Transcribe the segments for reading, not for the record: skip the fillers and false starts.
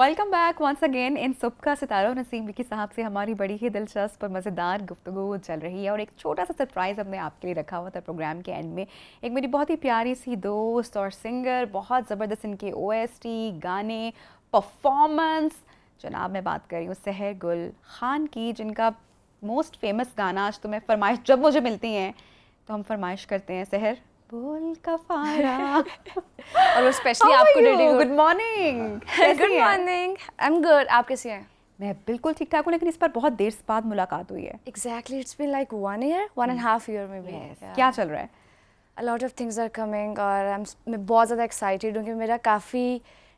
Welcome back once again in Sabka Sitara Naseem Vicky साहब से हमारी बड़ी ही दिलचस्प और मज़ेदार गुफ्तगू चल रही है और एक छोटा सा सरप्राइज़ हमने आपके लिए रखा हुआ था प्रोग्राम के एंड में। एक मेरी बहुत ही प्यारी सी दोस्त और सिंगर, बहुत ज़बरदस्त इनके OST गाने परफॉर्मेंस, जनाब मैं बात कर रही हूँ सहर गुल खान की, जिनका मोस्ट फेमस गाना आज तुम्हें फरमाइश जब मुझे मिलती हैं तो हम फरमाइश करते हैं सहर बोल का फारा और वो स्पेशली आपको dedicate. Good morning. Good morning, I am good. आप कैसी हैं? मैं बिल्कुल ठीक ठाक हूँ, लेकिन इस पर बहुत देर बाद मुलाकात हुई है। Exactly, it's been like 1 year, 1.5 year में भी। क्या चल रहा है? A lot of things are coming और मैं बहुत ज़्यादा एक्साइटेड हूँ कि मेरा काफ़ी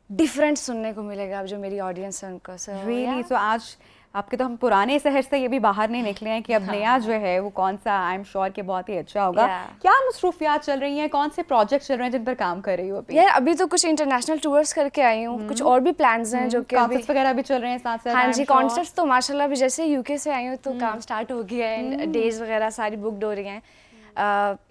डिफरेंट सुनने को मिलेगा अब जो मेरी ऑडियंस है उनको। रियली सो आज आपके तो हम पुराने शहर से ये भी बाहर नहीं निकले हैं कि अब नया जो है वो कौन सा, आई एम श्योर कि बहुत ही अच्छा होगा। क्या मसरूफियात चल रही हैं, कौन से प्रोजेक्ट चल रहे हैं जिन पर काम कर रही हो अभी? यार अभी तो कुछ इंटरनेशनल टूर्स करके आई हूँ, कुछ और भी प्लान्स हैं जो कि कॉन्सर्ट्स वगैरह भी चल रहे हैं साथ साथ। हाँ जी, कॉन्सर्ट्स तो माशाल्लाह अभी जैसे यूके से आई हूँ तो काम स्टार्ट हो गया है, डेज वगैरह सारी बुकड हो रही हैं।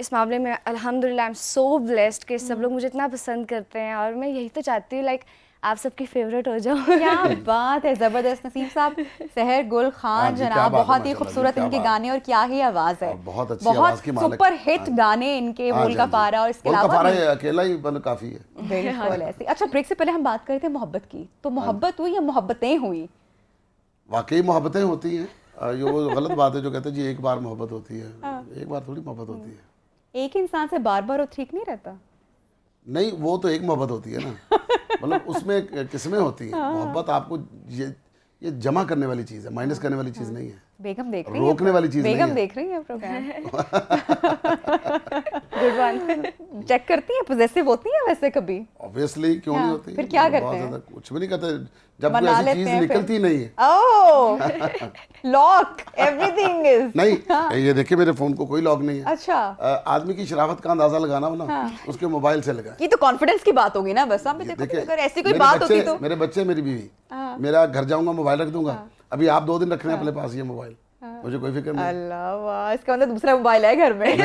इस मामले में अल्हम्दुलिल्लाह आई एम सो ब्लेस्ड कि सब लोग मुझे इतना पसंद करते हैं और मैं यही तो चाहती हूँ लाइक आप सबकी फेवरेट हो जाओ। क्या बात है, ज़बरदस्त। नसीम साहब, सहर गुल खान जनाब, बहुत ही खूबसूरत इनके गाने और क्या ही आवाज़ है, बहुत अच्छी आवाज़ की मालिक, सुपर हिट गाने इनके। बोल का पारा और इसके अलावा अकेला ही काफ़ी है। बिल्कुल ऐसे। अच्छा, ब्रेक से पहले हम बात कर रहे थे मोहब्बत की, तो मोहब्बत हुई या मोहब्बतें हुई? वाकई मोहब्बतें होती हैं। ये वो गलत बात है जो कहते हैं जी एक बार मोहब्बत होती है। एक बार थोड़ी मोहब्बत होती है। एक इंसान से बार बार वो ठीक नहीं रहता। नहीं, वो तो एक मोहब्बत होती है ना। मतलब उसमें किस्में होती हैं। मोहब्बत आपको ये जमा करने वाली चीज़ है, माइनस करने वाली चीज़ नहीं है। बेगम देख रही है, रोकने वाली चीज़ नहीं है। बेगम देख रही है प्रोग्राम। Good one. चेक करती है, पॉजिटिव होती है वैसे कभी? ऑब्वियसली, क्यों नहीं होती? फिर क्या करते हैं? कुछ भी नहीं करते जब कोई ऐसी चीज़ निकलती नहीं है। ओह, लॉक एवरीथिंग इज। नहीं, ये देखिए मेरे फोन को कोई लॉक नहीं है। अच्छा, आदमी की शराफत का अंदाजा लगाना हो ना, उसके मोबाइल से लगा। ये तो कॉन्फिडेंस की बात होगी ना। बस आप देखो, अगर ऐसी कोई बात होती तो मेरे बच्चे, मेरी बीवी, मेरा घर जाऊंगा मोबाइल रख दूंगा। अभी आप 2 दिन रखने अपने पास ये मोबाइल, मुझे कोई फिक्र नहीं। अल्लाह वाह, इसका मतलब दूसरा मोबाइल है घर में?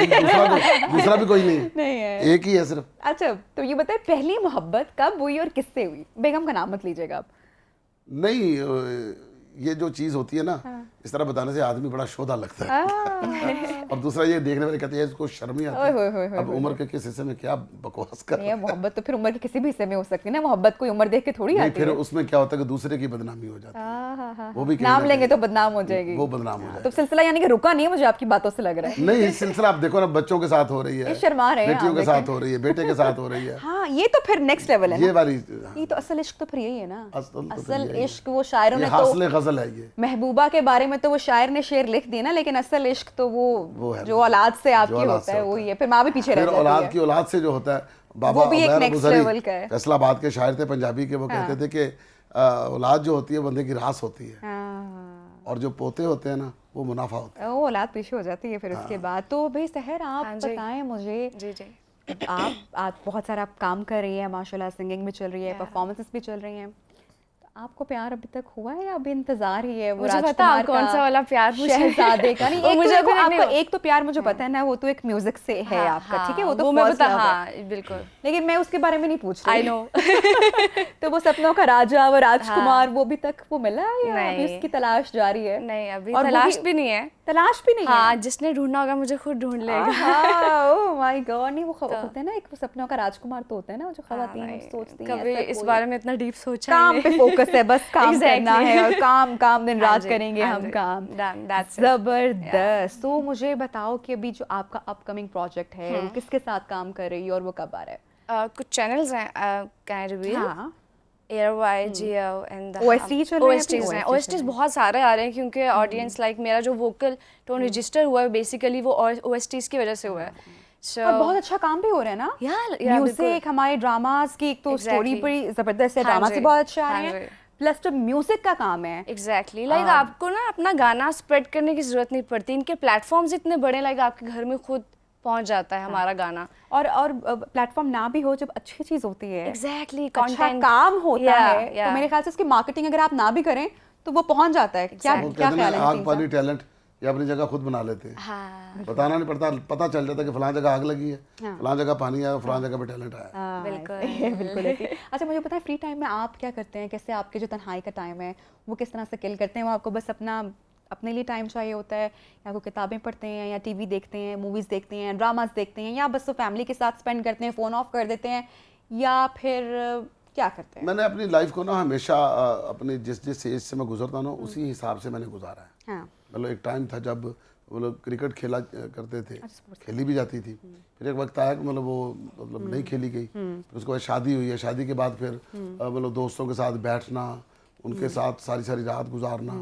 दूसरा भी कोई नहीं नहीं है, एक ही है सिर्फ। अच्छा, तो ये बताए पहली मोहब्बत कब हुई और किससे हुई? बेगम का नाम मत लीजिएगा आप। नहीं, ये जो चीज़ होती है ना, इस तरह बताने से आदमी बड़ा शोधा लगता है। और दूसरा ये देखने वाले कहते हैं इसको शर्म ही आती है। अब उम्र के किस हिस्से में क्या बकवास कर रहे हैं। मोहब्बत तो फिर उम्र के किसी भी हिस्से में हो सकती है ना, मोहब्बत कोई उम्र देख के थोड़ी आती है। फिर उसमें क्या होता है कि दूसरे की बदनामी हो जाती है। वो भी नाम लेंगे तो बदनाम हो जाएगी, वो बदनाम हो जाएगी। तो सिलसिला यानी कि रुका नहीं है, मुझे आपकी बातों से लग रहा है। नहीं, सिलसिला आप देखो ना, बच्चों के साथ हो रही है, शर्मा रहे हैं, बेटियों के साथ हो रही है, बेटे के साथ हो रही है। हाँ, ये तो फिर नेक्स्ट लेवल है। ये वाली, ये तो असल इश्क तो फिर यही है ना। असल इश्क वो शायरों ने तो हासिल गजल है ये। महबूबा के बारे में तो वो शायर ने शेर लिख दिया ना, लेकिन असल इश्क तो वो जो औलाद से आपकी होता है वही है। फिर माँ भी पीछे रह जाती है। औलाद की औलाद से जो होता है, बाबा वो भी एक नेक्स्ट लेवल का है। फैसलाबाद के शायर थे पंजाबी के, वो कहते थे कि औलाद जो होती है बंदे की रास होती है, और जो पोते होते हैं ना वो मुनाफा होता है। वो औलाद पीछे हो जाती है फिर उसके बाद। तो भाई सहर, आप बताएं मुझे, जी जी, आप बहुत सारा आप काम कर रही है माशाल्लाह, सिंगिंग भी चल रही है, परफॉर्मेंसेस भी चल रही हैं, आपको प्यार अभी तक हुआ है या अभी इंतजार ही है? वो मुझे पता है कौन सा वाला प्यार, शहजादे का नहीं। मुझे आपका एक तो प्यार मुझे पता है ना, वो तो एक म्यूजिक से है आपका, ठीक है, वो तो मैं बता, हाँ बिल्कुल, लेकिन मैं उसके बारे में नहीं पूछ रही। I know. तो वो सपनों का राजा, वो राजकुमार, वो अभी तक वो मिला है या अभी उसकी तलाश जारी है? नहीं, अभी तलाश भी नहीं है। तलाश भी नहीं है? हाँ, जिसने ढूंढना होगा मुझे खुद ढूंढ लेगा। Oh my God. नहीं, वो होते हैं ना एक सपनों का राजकुमार, तो होता है ना जो खवातीन सोचती हैं। कभी इस बारे में इतना डीप सोचा काम पे फोकस है, बस काम करना है और काम दिन रात करेंगे हम काम। जबरदस्त। तो मुझे बताओ कि अभी जो आपका अपकमिंग प्रोजेक्ट है वो किसके साथ काम कर रही है और वो कब आ रहा है? कुछ चैनल्स हैं, कैन आई रिवील? हाँ, ARY, GO एंड OSTs बहुत सारे आ रहे हैं क्योंकि ऑडियंस लाइक मेरा जो वोकल टोन रजिस्टर हुआ है बेसिकली वो OSTs की वजह से हुआ है। और बहुत अच्छा काम भी हो रहा है ना, म्यूजिक, हमारे ड्रामास की एक तो स्टोरी बड़ी जबरदस्त है, ड्रामा से बहुत अच्छा आ रहे हैं, प्लस जो म्यूजिक का काम है। एग्जैक्टली, लाइक आपको ना अपना गाना स्प्रेड करने की जरूरत नहीं पड़ती, इनके प्लेटफॉर्म्स इतने बड़े, लाइक आपके घर में खुद पहुंच जाता है हमारा गाना। और प्लेटफॉर्म ना भी हो, जब अच्छी चीज होती है, एग्जैक्टली, अच्छा काम होता है, तो मेरे ख्याल से उसकी मार्केटिंग अगर आप ना भी करें तो वो पहुंच जाता है। क्या ख्याल है? आग पानी टैलेंट ये अपनी जगह खुद बना लेते हैं। हाँ बताना नहीं पड़ता, पता चल जाता है कि फलां जगह आग लगी है, फलां जगह पानी आया, फलां जगह पे टैलेंट आया। बिल्कुल। बिल्कुल ऐसे। अच्छा मुझे पता है फ्री टाइम में आप क्या करते हैं, कैसे आपके जो तन्हाई का टाइम है वो किस तरह से किल करते हैं? वो आपको बस अपने लिए टाइम चाहिए होता है, या आपको किताबें पढ़ते हैं, या टीवी देखते हैं, मूवीज़ देखते हैं, ड्रामास देखते हैं, या बस तो फैमिली के साथ स्पेंड करते हैं, फ़ोन ऑफ कर देते हैं, या फिर क्या करते हैं? मैंने अपनी लाइफ को ना हमेशा अपने जिस जिस एज से मैं गुजरता हूँ ना उसी हिसाब से मैंने गुजारा है। हाँ मतलब एक टाइम था जब वो लोग क्रिकेट खेला करते थे, sports खेली भी जाती थी। फिर एक वक्त आया कि मतलब वो मतलब नहीं खेली गई, फिर उसके बाद शादी हुई है, शादी के बाद फिर मतलब दोस्तों के साथ बैठना, उनके साथ सारी सारी रात गुजारना,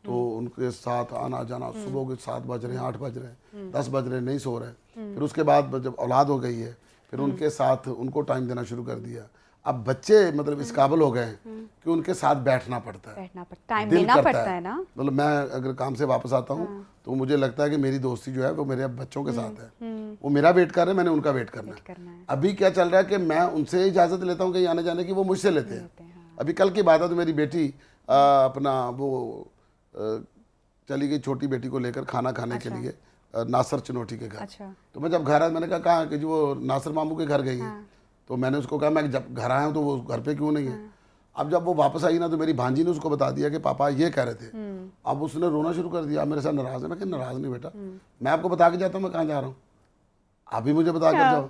तो उनके साथ आना जाना, सुबह के 7 बज रहे हैं, 8 बज रहे हैं, 10 बज रहे हैं, नहीं सो रहे। फिर उसके बाद जब औलाद हो गई है फिर उनके साथ उनको टाइम देना शुरू कर दिया। अब बच्चे मतलब इस काबिल हो गए हैं कि उनके साथ बैठना पड़ता है, टाइम दिल देना करता पड़ता है ना। मतलब मैं अगर काम से वापस आता हूँ तो मुझे लगता है कि मेरी दोस्ती जो है वो मेरे बच्चों के साथ है, वो मेरा वेट कर रहे हैं, मैंने उनका वेट करना है। अभी क्या चल रहा है कि मैं उनसे इजाज़त लेता हूँ कहीं आने जाने की, वो मुझसे लेते हैं। अभी कल की बात है तो मेरी बेटी अपना वो चली गई छोटी बेटी को लेकर खाना खाने के लिए नासर चिनोटी के घर। तो मैं जब घर आया मैंने कहा कि जो वो नासर मामू के घर गई है, तो मैंने उसको कहा मैं जब घर आया हूँ तो वो घर पे क्यों नहीं है। अब जब वो वापस आई ना तो मेरी भांजी ने उसको बता दिया कि पापा ये कह रहे थे। अब उसने रोना शुरू कर दिया, मेरे साथ नाराज है। मैं कहा नाराज नहीं बेटा, मैं आपको बता के जाता हूँ मैं कहाँ जा रहा हूँ, आप भी मुझे बता कर जाओ,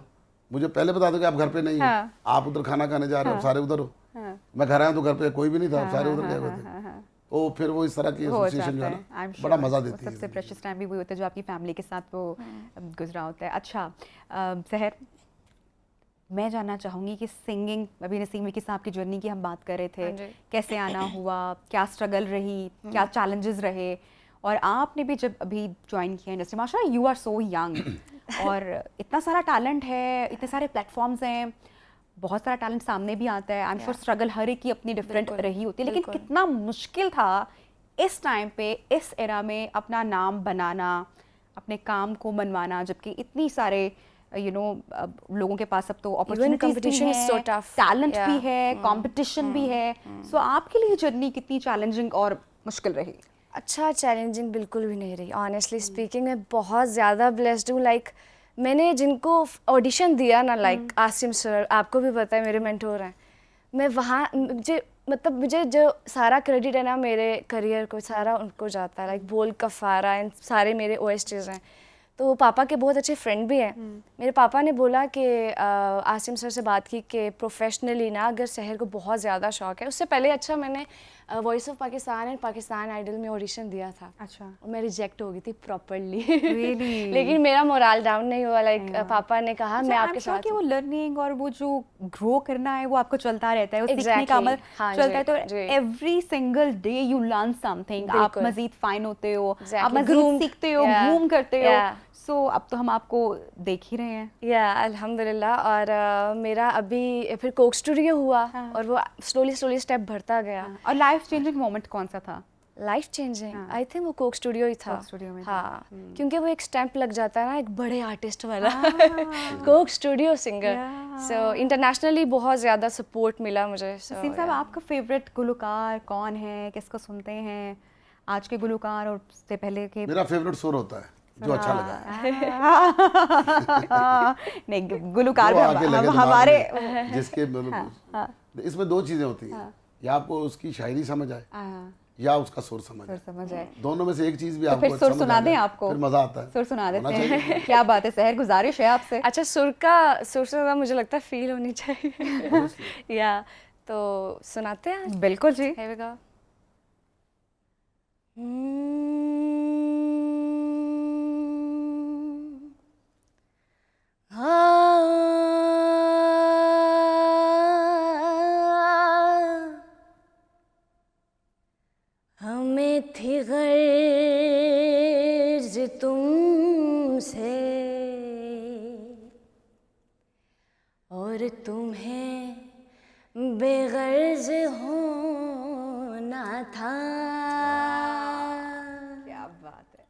मुझे पहले बता दो कि आप घर पे नहीं हो, आप उधर खाना खाने जा रहे हो, सारे उधर हो। मैं घर आया तो घर पे कोई भी नहीं था, सारे उधर गए हुए थे। तो फिर वो इस तरह की एसोसिएशन जो है ना बड़ा मजा देती है। सबसे प्रेशियस टाइम भी वही होता है जो आपकी फैमिली के साथ वो गुजरा होता है। अच्छा सहर, मैं जानना चाहूँगी कि सिंगिंग, अभी नसीम विकी साहब की जर्नी की हम बात कर रहे थे, कैसे आना हुआ, क्या स्ट्रगल रही, क्या चैलेंजेस रहे, और आपने भी जब अभी ज्वाइन किया इंडस्ट्री, माशाल्लाह यू आर सो यंग, और इतना सारा टैलेंट है, इतने सारे प्लेटफॉर्म्स हैं, बहुत सारा टैलेंट सामने भी आता है। आई एम श्योर स्ट्रगल हर एक की अपनी डिफरेंट रही होती है, लेकिन कितना मुश्किल था इस टाइम पे, इस एरा में अपना नाम बनाना, अपने काम को मनवाना, जबकि इतनी सारे लोगों के पास अब तो अपॉर्चुनिटीज भी है, टैलेंट भी है, कंपटीशन भी है। सो आपके लिए जर्नी कितनी चैलेंजिंग और मुश्किल रही? अच्छा, चैलेंजिंग बिल्कुल भी नहीं रही। ऑनेस्टली स्पीकिंग मैं बहुत ज़्यादा ब्लेस्ड हूँ। लाइक मैंने जिनको ऑडिशन दिया ना, लाइक आसिम सर, आपको भी पता है मेरे मेंटोर हैं, मैं वहाँ मुझे जो सारा क्रेडिट है ना मेरे करियर को, सारा उनको जाता है। लाइक बोल कफारा एंड सारे मेरे OSTs हैं, तो पापा के बहुत अच्छे फ्रेंड भी हैं। मेरे पापा ने बोला कि आसिम सर से बात की कि प्रोफेशनली ना अगर सहर को बहुत ज़्यादा शौक है, उससे पहले अच्छा मैंने voice of Pakistan and Pakistan idol में ऑडिशन दिया था। अच्छा। और मैं रिजेक्ट हो गई थी प्रॉपरली। लेकिन मेरा मोरल डाउन नहीं हुआ। लाइक पापा ने कहा मैं आपके साथ हूँ। वो लर्निंग और वो जो ग्रो करना है वो आपको चलता रहता है, वो सीखने का अमल चलता है। तो every single day you learn something, आप मजीद फाइन होते हो, आप मजीद सीखते हो, ग्रूम करते हो। सो अब तो हम आपको देख ही रहे हैं। या अल्हम्दुलिल्लाह। और मेरा अभी फिर कोक स्टूडियो हुआ, और वो स्लोली स्टेप बढ़ता गया। और लाइफ चेंजिंग मोमेंट कौन सा था? लाइफ चेंजिंग आई थिंक वो कोक स्टूडियो ही था। हाँ, क्योंकि वो एक स्टैंप लग जाता है ना एक बड़े आर्टिस्ट वाला। Coke Studio singer. So internationally बहुत ज़्यादा सपोर्ट मिला मुझे। नसीम साहब, आपका फेवरेट गुलकार कौन है, किसको सुनते हैं, आज के गुलकार और उससे पहले के? मेरा फेवरेट सुर होता है जो अच्छा लगा नहीं, गुलकार हमारे जिसके इसमें दो चीजें होती हैं, या आपको उसकी शायरी समझ आए या उसका सुर समझ आए। दोनों में से एक चीज भी आपको फिर सुर सुना दें आपको, फिर मजा आता है। सुर सुना देते हैं। क्या बात है सहर, गुजारिश है आपसे। अच्छा, सुर से ज़्यादा मुझे लगता है फील होनी चाहिए। या तो सुनाते हैं। बिल्कुल जी। हमें थी गर्ज तुमसे और तुम्हें बेगर्ज होना था। क्या बात है।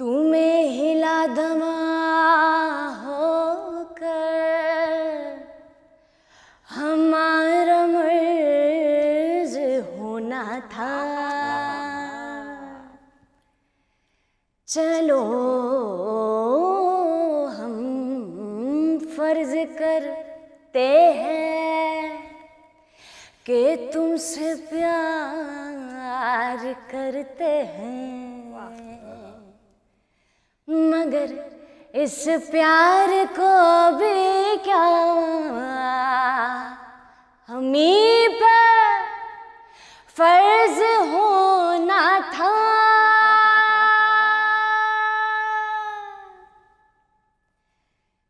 तुम्हें हिला दमा होकर हमारा मर्ज होना था। चलो हम फर्ज करते हैं कि तुमसे प्यार करते हैं, मगर इस प्यार को भी क्या हमीं पे फर्ज होना था।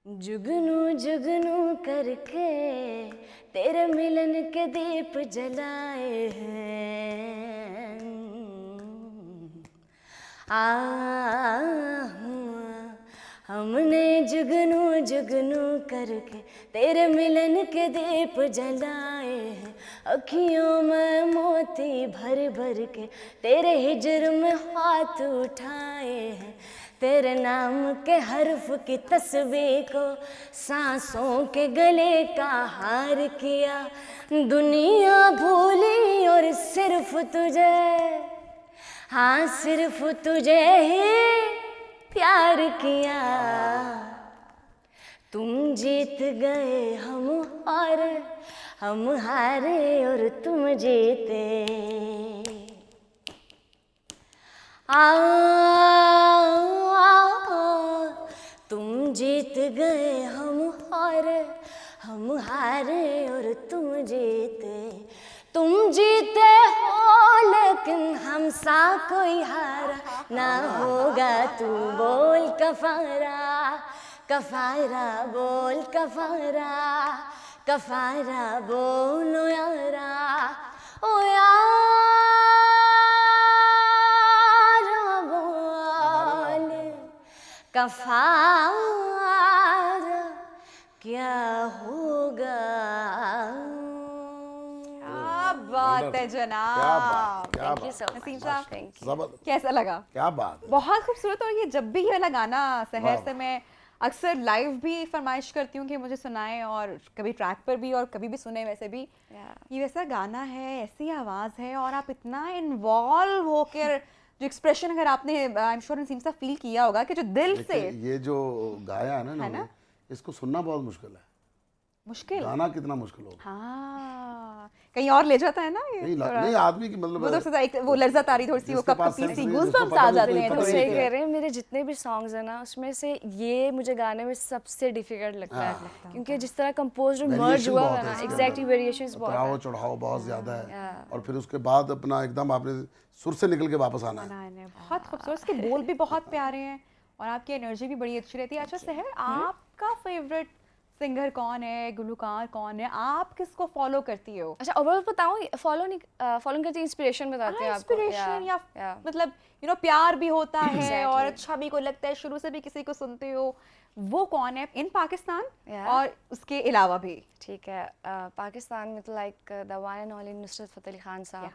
जुगनू जुगनू करके तेरे मिलन के दीप जलाए हैं, हमने जुगनू जुगनू करके तेरे मिलन के दीप जलाए हैं, अखियों में मोती भर भर के तेरे हिजर में हाथ उठाए हैं, तेरे नाम के हर्फ की तस्वीर को सांसों के गले का हार किया, दुनिया भूली और सिर्फ तुझे, हाँ सिर्फ तुझे ही प्यार किया। तुम जीत गए हम हारे और तुम जीते। तुम जीत गए हम हारे और तुम जीते। तुम जीते हो लेकिन हम सा कोई हारा ना होगा, तू बोल कफारा कफारा बोल कफारा कफारा बोलो यारा ओ यारा बोल कफारा क्या होगा। बात है जनाब, क्या बात, नसीम साहब जबरदस्त, कैसा लगा? क्या बात, बहुत खूबसूरत। और ये जब भी ये वाला गाना सहर से मैं अक्सर लाइव भी फरमाइश करती हूँ कि मुझे सुनाएं, और कभी ट्रैक पर भी और कभी भी सुने। वैसे भी ये वैसा गाना है, ऐसी आवाज़ है, और आप इतना इन्वॉल्व होकर जो एक्सप्रेशन अगर आपने आई एम श्योर नसीम साहब फील किया होगा कि जो दिल से ये जो गाया है ना, इसको सुनना बहुत मुश्किल है। मुश्किल गाना कितना मुश्किल होगा। हाँ, कहीं और ले जाता है ना ये। नहीं आदमी की मतलब वो तो एक वो लर्ज़त आ रही थोड़ी सी, वो कप सी गूज़बम्प्स आ जाते हैं थोड़े। सही कह रहे हैं। मेरे जितने भी सॉन्ग्स हैं ना, उसमें से ये मुझे गाने में सबसे डिफिकल्ट लगता है, क्योंकि जिस तरह कंपोज मर्ज हुआ है ना, एग्जैक्टली वेरिएशंस बहुत है, उतराव चढ़ाव बहुत ज्यादा है, और फिर उसके बाद अपना एकदम आपने सुर से निकल के वापस आना है। बहुत खूबसूरत, उसके बोल भी बहुत प्यारे हैं और आपकी एनर्जी भी बड़ी अच्छी रहती है। अच्छा सहर, आपका फेवरेट सिंगर कौन है, गुलकार कौन है, आप किसको फॉलो करती हो? अच्छा ओवरऑल बताऊं, फॉलो करती, इंस्पिरेशन बताते हैं आपको। इंस्पिरेशन या मतलब यू नो प्यार भी होता है और अच्छा भी को लगता है, शुरू से भी किसी को सुनते हो, वो कौन है इन पाकिस्तान और उसके अलावा भी? ठीक है, पाकिस्तान में तो like the one and only Nusrat फ़तेह अली खान साहब,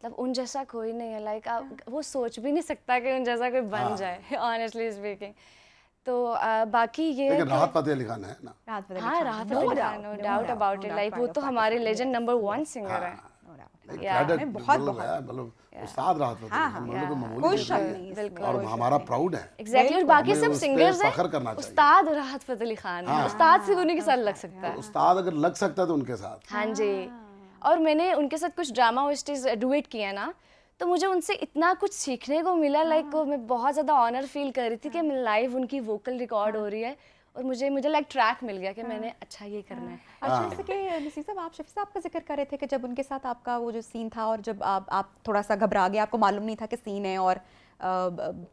मतलब उन जैसा कोई नहीं है। लाइक वो सोच भी नहीं सकता कि उन जैसा कोई बन जाए, ऑनेस्टली स्पीकिंग। तो बाकी ये राहत फ़तेह अली खान है ना। हाँ, Rahat Fateh Ali Khan, no doubt about it. Like वो तो हमारे लेजेंड नंबर 1 सिंगर है। बहुत मतलब उस्ताद राहत फ़तेह अली खान, मतलब कोई शक नहीं, बिल्कुल, और हमारा प्राउड है। एग्जैक्टली, और बाकी सब सिंगर्स हैं, उस्ताद राहत फ़तेह अली खान, उस्ताद सिर्फ उन्हीं के साथ लग सकता है। उस्ताद अगर लग सकता है तो उनके साथ। हाँ जी, और मैंने उनके साथ कुछ ड्रामा ओएसटीज डुएट किया ना, तो मुझे उनसे इतना कुछ सीखने को मिला। लाइक मैं बहुत ज़्यादा ऑनर फील कर रही थी कि मैं लाइव उनकी वोकल रिकॉर्ड हो रही है, और मुझे लाइक ट्रैक मिल गया कि मैंने अच्छा ये करना है। अच्छा, जैसे कि नसीम साहब, आप शफी साहब का जिक्र कर रहे थे कि जब उनके साथ आपका वो जो सीन था, और जब आप थोड़ा सा घबरा गए, आपको मालूम नहीं था कि सीन है, और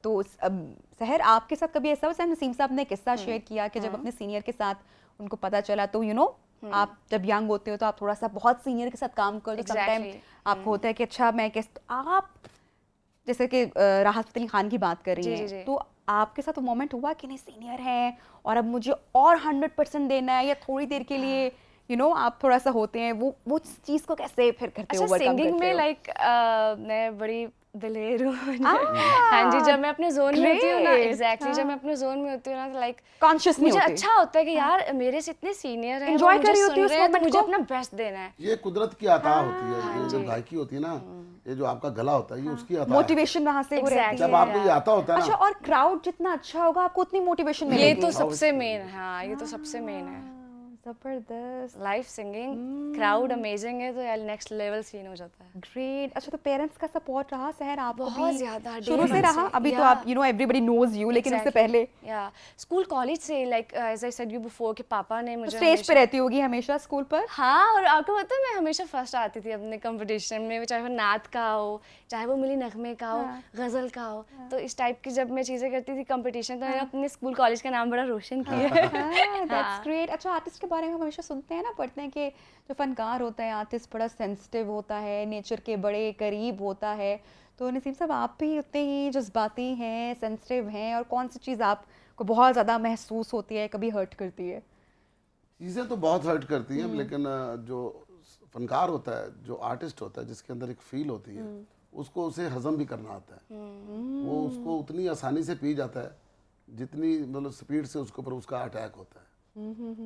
तो सहर आपके साथ कभी ऐसा हुआ? नसीम साहब ने किस्सा शेयर किया कि जब अपने सीनियर के साथ उनको पता चला, तो यू नो आप जब यंग होते हो तो आप थोड़ा सा बहुत सीनियर के साथ काम करते हो, समटाइम आपको होता है कि अच्छा मैं आप जैसे कि राहत फ़तेह अली खान की बात कर रही हैं, तो आपके साथ वो मोमेंट हुआ कि नहीं सीनियर हैं और अब मुझे और 100% देना है, या थोड़ी देर के लिए यू नो आप थोड़ा सा होते हैं, वो चीज़ को कैसे फिर करते हो? अच्छा, सिंगिंग में लाइक मैं बड़ी दिलेर हूँ। हाँ जी, जब मैं अपने जोन में होती हूँ ना, एग्जैक्टली जब मैं अपने जोन में होती हूँ ना, तो लाइक कॉन्शियस नहीं मुझे होती। अच्छा होता है कि यार मेरे से इतने सीनियर हैं, एंजॉय कर रही होती हूँ उस मोमेंट, मुझे अपना बेस्ट देना है। ये कुदरत की अता होती है। ये जब गायकी होती है ना, ये जो आपका गला होता है ये उसकी आता है। मोटिवेशन वहाँ से वो रहती है। जब आपको ये आता होता है अच्छा, ना, और क्राउड जितना अच्छा होगा आपको उतनी मोटिवेशन ये मिलेगी। तो सबसे मेन है, हाँ ये तो सबसे मेन है। जबरदस्त, लाइव सिंगिंग, क्राउड अमेजिंग है तो यार नेक्स्ट लेवल सीन हो जाता है। ग्रेट। अच्छा, तो पेरेंट्स का सपोर्ट रहा सहर आपको बहुत भी? ज़्यादा, शुरू day से one रहा? से, अभी तो yeah. आप एवरीबॉडी नोज यू, लेकिन उससे पहले या स्कूल कॉलेज से, like as I said you before, कि पापा ने मुझे स्टेज पे रहती होगी हमेशा स्कूल पर? हाँ, और आपको पता है मैं हमेशा फर्स्ट आती थी अपने कंपटीशन में, चाहे वो नात का हो, चाहे वो मिली नगमे का हो, गज़ल का हो। तो इस टाइप की जब मैं चीज़ें करती थी कंपटीशन, तो मैंने अपने स्कूल कॉलेज का नाम बड़ा रोशन किया है। That's great. अच्छा, आर्टिस्ट के बारे में हम हमेशा सुनते हैं ना, पढ़ते हैं कि जो फनकार होता है आर्टिस्ट बड़ा सेंसिटिव होता है, नेचर के बड़े करीब होता है। तो नसीम साहब, आप भी उतने ही जज्बाती हैं, सेंसिटिव हैं, और कौन सी चीज़ आपको बहुत ज़्यादा महसूस होती है, कभी हर्ट करती है? चीज़ें तो बहुत हर्ट करती हैं, लेकिन जो फनकार होता है, जो आर्टिस्ट होता है, जिसके अंदर एक फील होती है, उसको उसे हजम भी करना आता है। वो उसको उतनी आसानी से पी जाता है जितनी मतलब स्पीड से उसके ऊपर उसका अटैक होता है।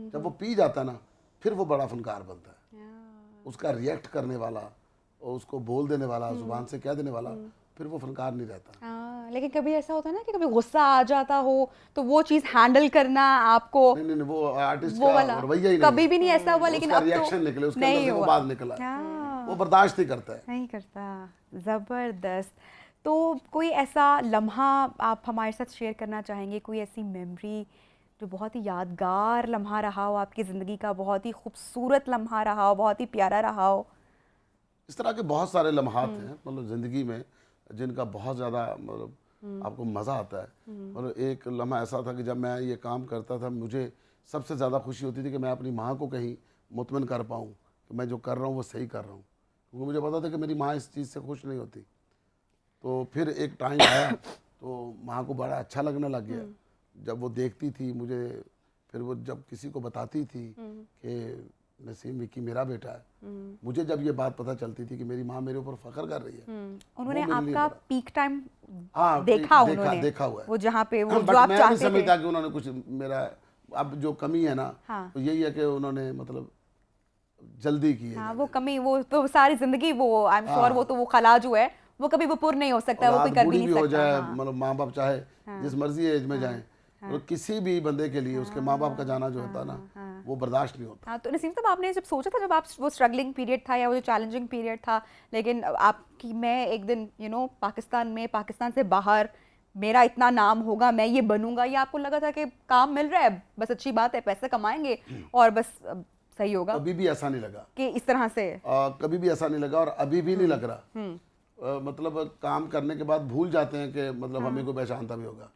जब वो पी जाता है ना, फिर वो बड़ा फनकार बनता है। उसका रिएक्ट करने वाला और उसको बोल देने वाला, जुबान से कह देने वाला, फिर वो फनकार नहीं रहता। हाँ, लेकिन कभी ऐसा होता है ना कि कभी गुस्सा आ जाता हो, तो वो चीज़ हैंडल करना आपको, नहीं, वो आर्टिस्ट वो का वाला रवैया ही नहीं कभी भी नहीं ऐसा हुआ, लेकिन अब तो रिएक्शन निकले, उसके नहीं अंदर से वो हुआ। बात निकला, वो बर्दाश्त ही करता है। नहीं करता। ज़बरदस्त। तो कोई ऐसा लम्हा आप हमारे साथ शेयर करना चाहेंगे, कोई ऐसी मेमोरी जो बहुत ही यादगार लम्हा रहा हो आपकी ज़िंदगी का, बहुत ही खूबसूरत लम्हा रहा हो, बहुत ही प्यारा रहा हो? इस तरह के बहुत सारे लम्हात हैं मतलब ज़िंदगी में, जिनका बहुत ज़्यादा मतलब आपको मज़ा आता है। मतलब एक लम्हा ऐसा था कि जब मैं ये काम करता था, मुझे सबसे ज़्यादा खुशी होती थी कि मैं अपनी माँ को कहीं मुतमिन कर पाऊँ कि मैं जो कर रहा हूँ वो सही कर रहा हूँ, क्योंकि मुझे पता था कि मेरी माँ इस चीज़ से खुश नहीं होती। तो फिर एक टाइम आया तो माँ को बड़ा अच्छा लगने लग गया जब वो देखती थी मुझे। फिर वो जब किसी को बताती थी कि नसीम विक्की मेरा बेटा है, मुझे जब ये बात पता चलती थी कि मेरी माँ मेरे ऊपर फख्र कर रही है। उन्होंने वो मेरे लिए आपका बड़ा- पीक टाइम हाँ, देखा हुआ है। वो जहाँ पे वो हाँ, जो बट आप मैं चाहते नहीं थे। समझता कि उन्होंने कुछ मेरा अब जो कमी है ना, हाँ। तो यही है कि उन्होंने मतलब जल्दी की है। हाँ, वो कमी, वो तो सारी जिंदगी वो आई एम श्योर वो तो वो खला जो है वो कभी वो पूर्ण नहीं हो सकता, वो कोई कर भी नहीं हो सकता। जाए, हाँ। मतलब माँ बाप चाहे जिस मर्जी एज में जाएं, मतलब किसी भी बंदे के लिए उसके माँ बाप का जाना जो होता है ना, वो बर्दाश्त नहीं होता। हाँ, तो नसीम साहब, आपने जब सोचा था, जब आप वो स्ट्रगलिंग पीरियड था या वो जो चैलेंजिंग पीरियड था, लेकिन आपकी मैं एक दिन पाकिस्तान में, पाकिस्तान से बाहर मेरा इतना नाम होगा, मैं ये बनूंगा, ये आपको लगा था कि काम मिल रहा है, बस अच्छी बात है, पैसे कमाएंगे और बस सही होगा? कभी भी ऐसा नहीं लगा कि इस तरह से कभी भी ऐसा नहीं लगा और अभी भी नहीं लग रहा। मतलब काम करने के बाद भूल जाते हैं कि मतलब हमें कोई पहचानता भी होगा।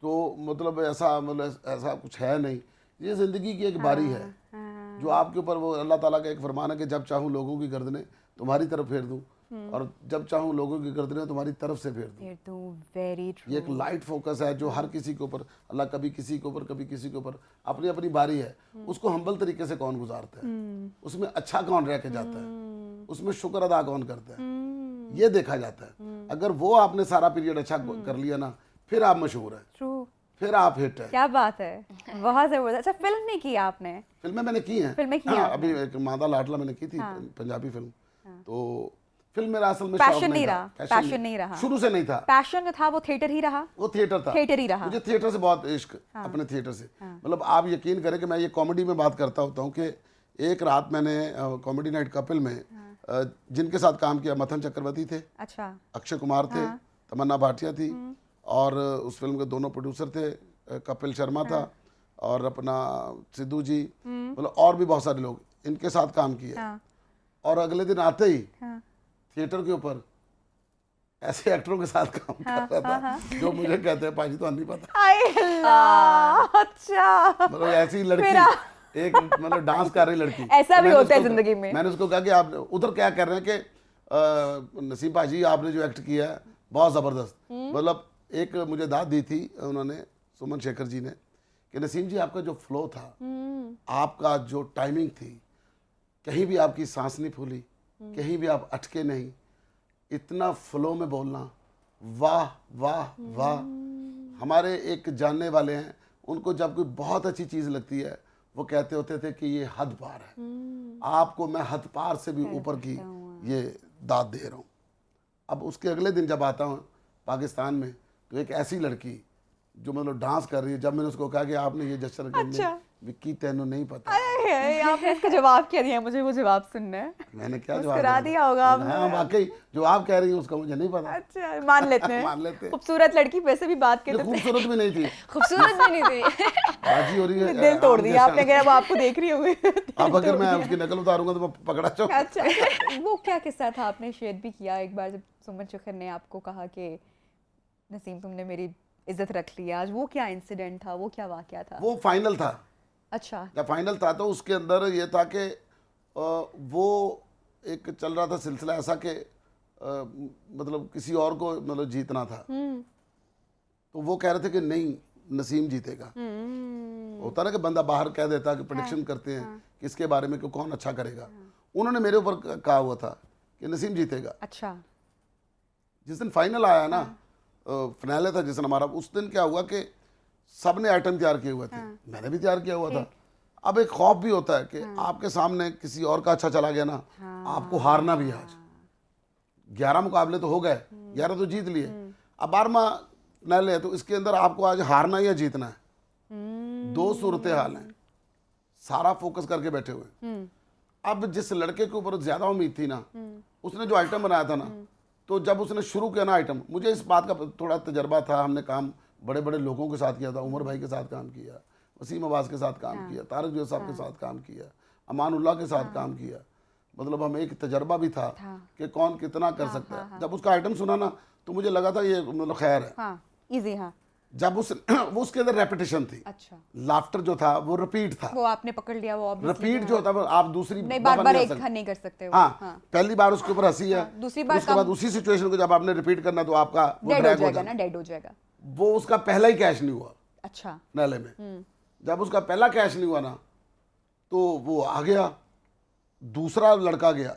तो मतलब ऐसा कुछ है नहीं, ये ज़िंदगी की एक बारी है जो आपके ऊपर, वो अल्लाह ताला का एक फरमान है कि जब चाहूँ लोगों की गर्दनें तुम्हारी तरफ फेर दूँ और जब चाहूँ लोगों की गर्दनें तुम्हारी तरफ से फेर दूँ। Very true. ये एक लाइट फोकस है जो हर किसी के ऊपर, अल्लाह कभी किसी के ऊपर कभी किसी के ऊपर, अपनी अपनी बारी है, उसको हम्बल तरीके से कौन गुजारता है, उसमें अच्छा कौन रह के जाता है, उसमें शुक्र अदा कौन करता है, ये देखा जाता है। अगर वो आपने सारा पीरियड अच्छा कर लिया ना, फिर आप मशहूर है, ट्रू, फिर आप हिट है। क्या बात है, बहुत जबरदस्त। अच्छा, फिल्म नहीं की आपने? फिल्में मैंने की हैं। फिल्में की हाँ, हैं अभी एक मादा लाडला मैंने की थी, पंजाबी फिल्म। तो फिल्म मेरा असल में पैशन नहीं रहा, पैशन नहीं रहा, शुरू से नहीं था। पैशन जो था वो थिएटर ही रहा, वो थिएटर था, थिएटर ही रहा। मुझे थिएटर से बहुत इश्क, अपने थिएटर से। मतलब आप यकीन करें कि मैं ये कॉमेडी में बात करता होता हूँ कि एक रात मैंने कॉमेडी नाइट कपिल में जिनके साथ काम किया, मथन चक्रवर्ती थे, अच्छा, अक्षय कुमार थे, तमन्ना भाटिया थी, और उस फिल्म के दोनों प्रोड्यूसर थे, कपिल शर्मा था और अपना सिद्धू जी, मतलब और भी बहुत सारे लोग, इनके साथ काम किया। और अगले दिन आते ही थिएटर के ऊपर ऐसे एक्टरों के साथ काम कर रहा था जो मुझे कहते हैं पाजी तो नहीं पता। अच्छा, मतलब ऐसी लड़की, एक मतलब डांस कर रही लड़की, ऐसा भी होता है जिंदगी में। मैंने उसको कहा कि आप उधर क्या कर रहे हैं कि नसीम भाजी आपने जो एक्ट किया है बहुत ज़बरदस्त। मतलब एक मुझे दाद दी थी उन्होंने, सुमन शेखर जी ने, कि नसीम जी आपका जो फ्लो था, आपका जो टाइमिंग थी, कहीं भी आपकी सांस नहीं फूली, कहीं भी आप अटके नहीं, इतना फ्लो में बोलना, वाह वाह वाह। हमारे एक जानने वाले हैं, उनको जब कोई बहुत अच्छी चीज़ लगती है वो कहते होते थे कि ये हद पार है। आपको मैं हद पार से भी ऊपर की ये दाद दे रहा हूँ। अब उसके अगले दिन जब आता हूँ पाकिस्तान में, तो एक ऐसी लड़की जो मतलब डांस कर रही है, जब मैंने उसको कहा कि आपने ये जश्न करने, विक्की तेनू नहीं पता। आपने इसका जवाब क्या दिया? मुझे वो जवाब सुनना है। मैंने क्या जवाब मुस्कुरा दिया होगा आपने। हाँ वाकई जो आप कह रही हैं उसका मुझे नहीं पता। अच्छा, मान लेते हैं। मान लेते हैं। खूबसूरत लड़की वैसे भी बात करते थे। खूबसूरत भी नहीं थी, खूबसूरत भी नहीं थी। बाजी हो रही है, दिल तोड़ दिया आपने, कहा वो आपको देख रही होगी। अब अगर मैं उसकी नकल उतारूंगा तो मैं पकड़ा जाऊंगा। अच्छा, वो क्या किस्सा था? आपने शेयर भी किया एक बार जब सुमन चुखर ने आपको कहा कि नसीम तुमने मेरी इज्जत रख ली आज, वो क्या इंसिडेंट था, वो क्या वाकया था? वो फाइनल था। अच्छा। जब फाइनल था तो उसके अंदर ये था कि वो एक चल रहा था सिलसिला ऐसा कि मतलब किसी और को मतलब जीतना था, तो वो कह रहे थे कि नहीं नसीम जीतेगा। होता ना कि बंदा बाहर कह देता कि प्रेडिक्शन करते हैं किसके बारे में कि कौन अच्छा करेगा। उन्होंने मेरे ऊपर कहा हुआ था कि नसीम जीतेगा। अच्छा। जिस दिन फाइनल आया ना, फाइनल था जिस दिन हमारा, उस दिन क्या हुआ कि सब ने आइटम तैयार किए हुए थे, मैंने भी तैयार किया हुआ था। अब एक खौफ भी होता है कि आपके सामने किसी और का अच्छा चला गया ना, आपको हारना भी है। आज 11 मुकाबले तो हो गए, 11 तो जीत लिए, अब 12वां फाइनल है, तो इसके अंदर आपको आज हारना या जीतना है। दो सूरत हाल हैं, सारा फोकस करके बैठे हुए। अब जिस लड़के के ऊपर ज्यादा उम्मीद थी ना, उसने जो आइटम बनाया था ना, तो जब उसने शुरू किया ना आइटम, मुझे इस बात का थोड़ा तजर्बा था, हमने काम बड़े बड़े लोगों के साथ किया था, उमर भाई के साथ काम किया, वसीम अब्बास के साथ काम किया, तारक जो साहब के साथ काम किया, अमानुल्लाह के साथ काम किया, मतलब हमें एक तजर्बा भी था कि कौन कितना कर सकता है। जब उसका आइटम सुना ना तो मुझे लगा था ये मतलब खैर है, इजी। जब वो उसके अंदर रेपिटेशन थी। अच्छा। लाफ्टर जो था वो रिपीट था, वो आपने पकड़ लिया। वो रिपीट जो था आप दूसरी नहीं, बार एक नहीं कर सकते। हाँ, पहली बार उसके ऊपर हंसी है, दूसरी बार उसके बाद उसी सिचुएशन को जब आपने रिपीट करना तो आपका वो ड्रैग हो जाएगा, डेड हो जाएगा। वो उसका पहला ही कैश नहीं हुआ। अच्छा। नाले में जब उसका पहला कैश नहीं हुआ ना, तो वो आ गया, दूसरा लड़का गया।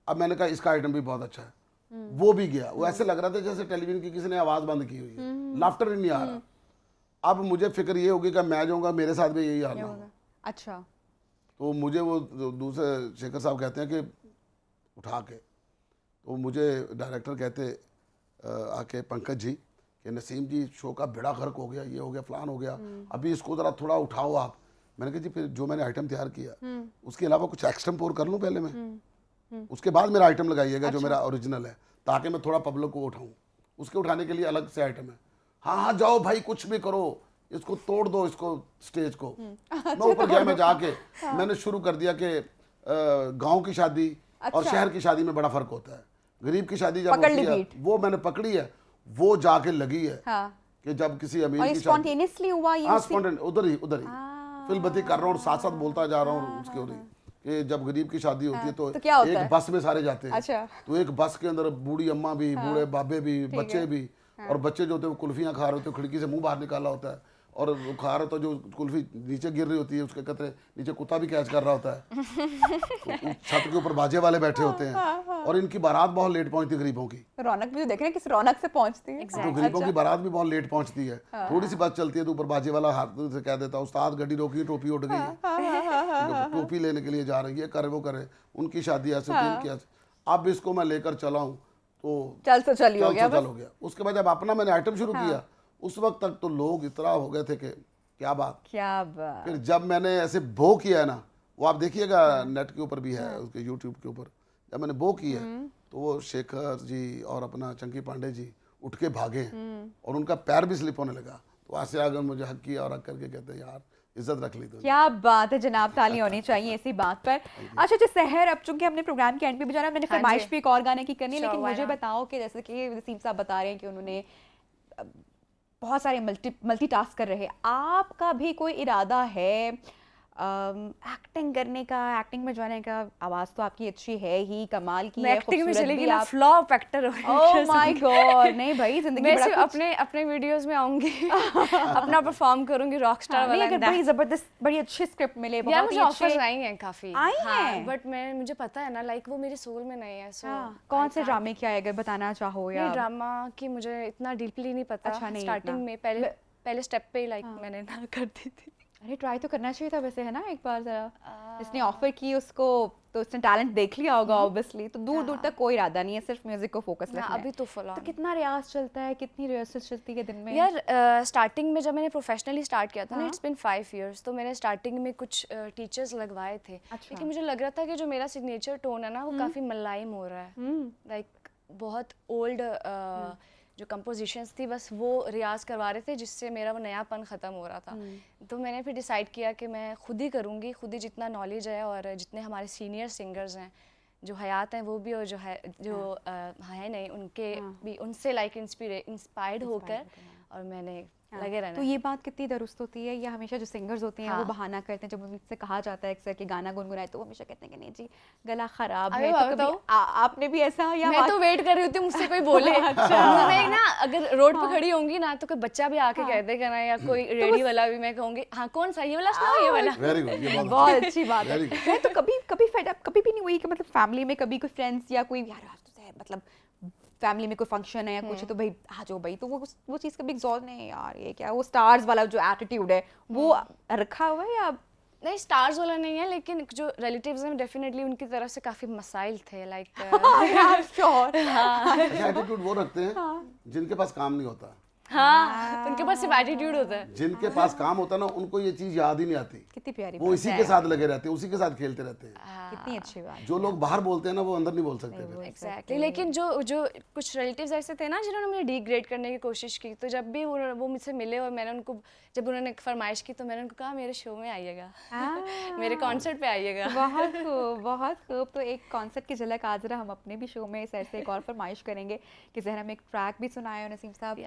अब मैंने कहा इसका आइटम भी बहुत अच्छा है, वो भी गया। वो ऐसे लग रहा था जैसे टेलीविजन की किसी ने आवाज बंद की हुई है, लाफ्टर ही नहीं आ रहा। अब मुझे फिक्र ये होगी कि मैं जाऊंगा मेरे साथ भी यही हाल होगा। अच्छा। तो मुझे वो दूसरे शेखर साहब कहते हैं कि उठा के, तो मुझे डायरेक्टर कहते आके, पंकज जी कि नसीम जी शो का बेड़ा गर्क हो गया, ये हो गया, फलान हो गया, अभी इसको ज़रा थोड़ा उठाओ आप। मैंने कहा जी फिर जो मैंने आइटम तैयार किया उसके अलावा कुछ एक्सटेम्पोर कर लूँ पहले मैं, उसके बाद मेरा आइटम लगाइएगा जो मेरा ओरिजिनल है, ताकि मैं थोड़ा पब्लिक को उठाऊँ। उसके उठाने के लिए अलग से आइटम है। हाँ जाओ भाई कुछ भी करो, इसको तोड़ दो, इसको स्टेज को। मैं ऊपर गया, मैं जाके मैंने शुरू कर दिया कि गांव की शादी और शहर की शादी में बड़ा फर्क होता है। गरीब की शादी जब होती है वो मैंने पकड़ी है, वो जाके लगी है कि जब किसी अमीर की शादी हुआ ये, उधर ही फिल्बती कर रहा हूँ और साथ साथ बोलता जा रहा हूँ उसके उधर कि जब गरीब की शादी होती है तो एक बस में सारे जाते हैं। तो एक बस के अंदर बूढ़ी अम्मा भी, बूढ़े बाबे भी, बच्चे भी, और बच्चे जो होते हैं वो कुल्फियाँ खा रहे होते हैं, खिड़की से मुंह बाहर निकाला होता है, और वो खा रहा होता है, जो कुल्फी नीचे गिर रही होती है उसके कतरे नीचे कुत्ता भी कैच कर रहा होता है। छत के ऊपर बाजे वाले बैठे होते हैं, और इनकी बारात बहुत लेट पहुंचती है गरीबों की। रौनक भी देख रहे हैं किस रौनक से पहुंचती है। तो गरीबों की बारात भी बहुत लेट पहुंचती है। थोड़ी सी बस चलती है तो ऊपर बाजे वाला हाथ से कह देता है उस्ताद गड्डी रोकी, टोपी उठ गई, टोपी लेने के लिए जा रही है, करे वो करे, उनकी शादी ऐसे उनकी। अब इसको मैं लेकर चला हूँ तो चल हो गया। उसके बाद जब अपना मैंने आइटम शुरू किया, उस वक्त तक तो लोग इतना हो गए थे कि क्या बात। फिर जब मैंने ऐसे बो किया है ना, वो आप देखिएगा नेट के ऊपर भी है, उसके यूट्यूब के ऊपर, जब मैंने बो की है तो वो शेखर जी और अपना चंकी पांडे जी उठ के भागे और उनका पैर भी स्लिप होने लगा। तो ऐसे आगे मुझे हक किया और हक करके कहते यार इज्जत रख ली। तो क्या बात है जनाब, ताली होनी चाहिए इसी बात पर। अच्छा जी सहर, अब चूंकि हमने प्रोग्राम के एंड पे भी जाना, मैंने फरमाइश भी एक और गाने की करनी है, लेकिन मुझे बताओ कि जैसे कि वसीम साहब बता रहे हैं कि उन्होंने बहुत सारे मल्टीटास्क कर रहे हैं, आपका भी कोई इरादा है एक्टिंग करने का, एक्टिंग में जाने का? आवाज तो आपकी अच्छी है ही, कमाल की है, एक्टिंग में चलेगी ना, आप फ्लॉप एक्टर हो। ओह माय गॉड, नहीं भाई जिंदगी मैं सिर्फ अपने वीडियोस में आऊंगी, अपना परफॉर्म करूंगी रॉकस्टार वाला। अगर बड़ी जबरदस्त बड़ी अच्छी स्क्रिप्ट मिले, यार मुझे ऑफर्स आई हैं काफी, हैं बट मुझे पता है ना, लाइक वो मेरे सोल में नहीं है। सो कौन से ड्रामे क्या है अगर बताना चाहो? या ड्रामा की मुझे इतना डीपली नहीं पता। स्टार्टिंग में पहले स्टेप पे लाइक मैंने ना कर दी थी। अरे ट्राई तो करना चाहिए था वैसे, है ना? एक बार जरा जिसने ऑफर की उसको तो उसने टैलेंट देख लिया होगा ऑब्वियसली, तो दूर दूर तक कोई इरादा नहीं है, सिर्फ म्यूजिक को फोकस रखना है। अभी तो फुल ऑन। तो कितना रियाज चलता है, कितनी रिहर्सल चलती है दिन में? यार स्टार्टिंग में जब मैंने प्रोफेशनली स्टार्ट किया था ना, इट्स बिन 5 years, तो मैंने स्टार्टिंग में कुछ टीचर्स लगवाए थे, क्योंकि मुझे लग रहा था कि जो मेरा सिग्नेचर टोन है ना वो काफ़ी मुलायम हो रहा है, लाइक बहुत ओल्ड जो कंपोजिशंस थी बस वो रियाज करवा रहे थे, जिससे मेरा वो नयापन ख़त्म हो रहा था। तो मैंने फिर डिसाइड किया कि मैं खुद ही करूँगी, खुद ही जितना नॉलेज है और जितने हमारे सीनियर सिंगर्स हैं जो हयात हैं वो भी, और जो है जो है नहीं उनके भी, उनसे लाइक इंस्पायर्ड होकर और मैंने लगे रहना। तो ये बात कितनी दुरुस्त होती है, या हमेशा जो सिंगर्स होते हैं वो बहाना करते हैं, जब उनसे कहा जाता है अक्सर कि गाना गुनगुनाए तो वो हमेशा कहते हैं कि नहीं जी गला खराब है। तो कभी आपने भी ऐसा, या मैं तो वेट कर रही होती हूँ मुझसे कोई बोले। मैं ना अगर रोड पे खड़ी होंगी ना तो कोई बच्चा भी आके कह देगा ना, या कोई रेडियो वाला भी, मैं कहूँगी हाँ कौन सा, ये वाला सुनाओ, ये वाला। वेरी गुड, ये बहुत अच्छी बात है। तो कभी फेड अप कभी भी नहीं हुई कि मतलब फैमिली में कभी कोई फ्रेंड्स या कोई यार मतलब फैमिली में कोई फंक्शन है या कुछ है तो भाई आ जाओ भाई, तो वो चीज़ कभी एग्जॉस्ट नहीं है यार, ये क्या वो स्टार्स वाला जो एटीट्यूड है वो रखा हुआ है? या नहीं स्टार्स वाला नहीं है, लेकिन जो रिलेटिव्स हैं डेफिनेटली उनकी तरफ से काफ़ी मसाइल थे, लाइक श्योर एटीट्यूड वो रखते हैं जिनके पास काम नहीं होता। हाँ, उनके पास सिर्फ एटीट्यूड होता है। जिनके पास काम होता है ना उनको ये चीज याद ही नहीं आती। कितनी प्यारी वो इसी के साथ लगे रहते हैं, उसी के साथ खेलते रहते हैं। कितनी अच्छी बात। जो लोग बाहर बोलते हैं ना वो अंदर नहीं बोल सकते। एग्जैक्टली। लेकिन जो कुछ रिलेटिव्स ऐसे थे ना जिन्होंने मुझे डिग्रेड करने की कोशिश की, तो जब भी वो मुझसे मिले और मैंने उनको, जब उन्होंने फरमाइश की तो मैंने उनको कहा मेरे शो में आइएगा, मेरे कॉन्सर्ट पे आइएगा। बहुत खूब, बहुत खूब। तो एक कॉन्सर्ट की झलक आज हम अपने भी शो में इस ऐसे एक और फरमाइश करेंगे कि ज़हरा में एक ट्रैक भी सुनाए। नसीम साहब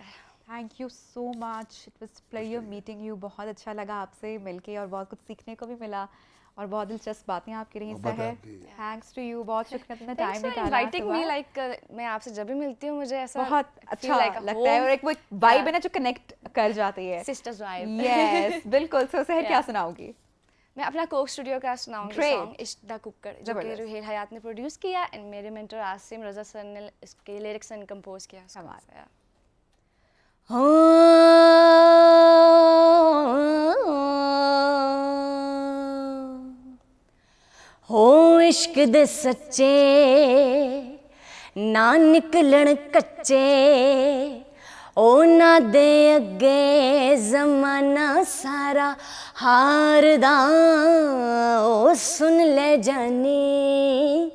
thank you so much, it was pleasure meeting you. बहुत अच्छा लगा आपसे मिलके और बहुत कुछ सीखने को भी मिला और बहुत दिलचस्प बातें आपकी रही है। थैंक्स टू यू, बहुत शुक्रिया तुमने टाइम निकाला। इनवाइटिंग मी, लाइक मैं आपसे जब भी मिलती हूँ मुझे ऐसा बहुत अच्छा लगता है और एक वो वाइब है ना जो कनेक्ट कर जाती है, सिस्टर्स वाइब। यस बिल्कुल। सो सहर क्या सुनाओगी? मैं अपना कोक स्टूडियो का सुनाऊंगी सॉन्ग इश्क दा कुक्कड़, जो कि रुहेल हयात ने प्रोड्यूस किया एंड मेरे मेंटर आसिम रजा सर ने इसके लिरिक्स एंड कंपोज किया। हो इश्क दे सच्चे ना निकलन कच्चे, ओ ना दे अगे जमाना सारा हारदा, ओ सुन ले जानी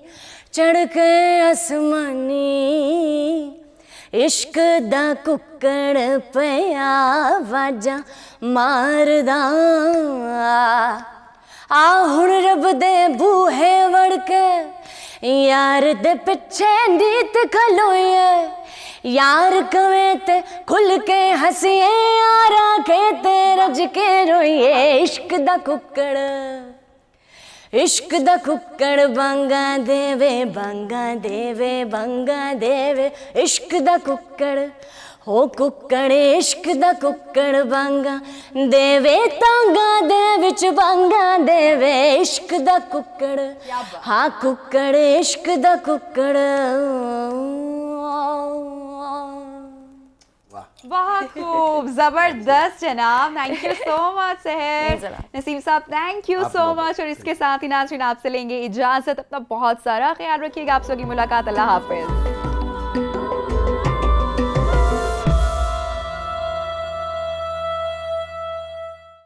चढ़ के आसमानी, इश्क दा कुक्कड़ पिया वाजा मारदा, आ हुण रब दे बूहे वड़ के यार दे पिछे नीत खलोए, यार कवे ते खुल के हंसिए, यार आखे ते रज के रोइए, इश्क दा कुक्कड़, इश्क दा कुक्कड़ बांगा देवे, बांगा देवे, बांगा देवे, इश्क दा कुक्कड़, हो कुक्कड़ इश्क दा कुक्कड़ बांगा देवे, तांगा दे विच बांगा देवे, इश्क दा कुक्कड़, हाँ कुक्कड़ इश्क दा कुक्कड़। बहुत खूब, जबरदस्त जनाब। थैंक यू सो मच सहर। नसीम साहब थैंक यू सो मच। और इसके साथ ही नाज़रीन आपसे लेंगे इजाजत। अपना बहुत सारा ख्याल रखिएगा। आप सबकी मुलाकात, अल्लाह हाफिज।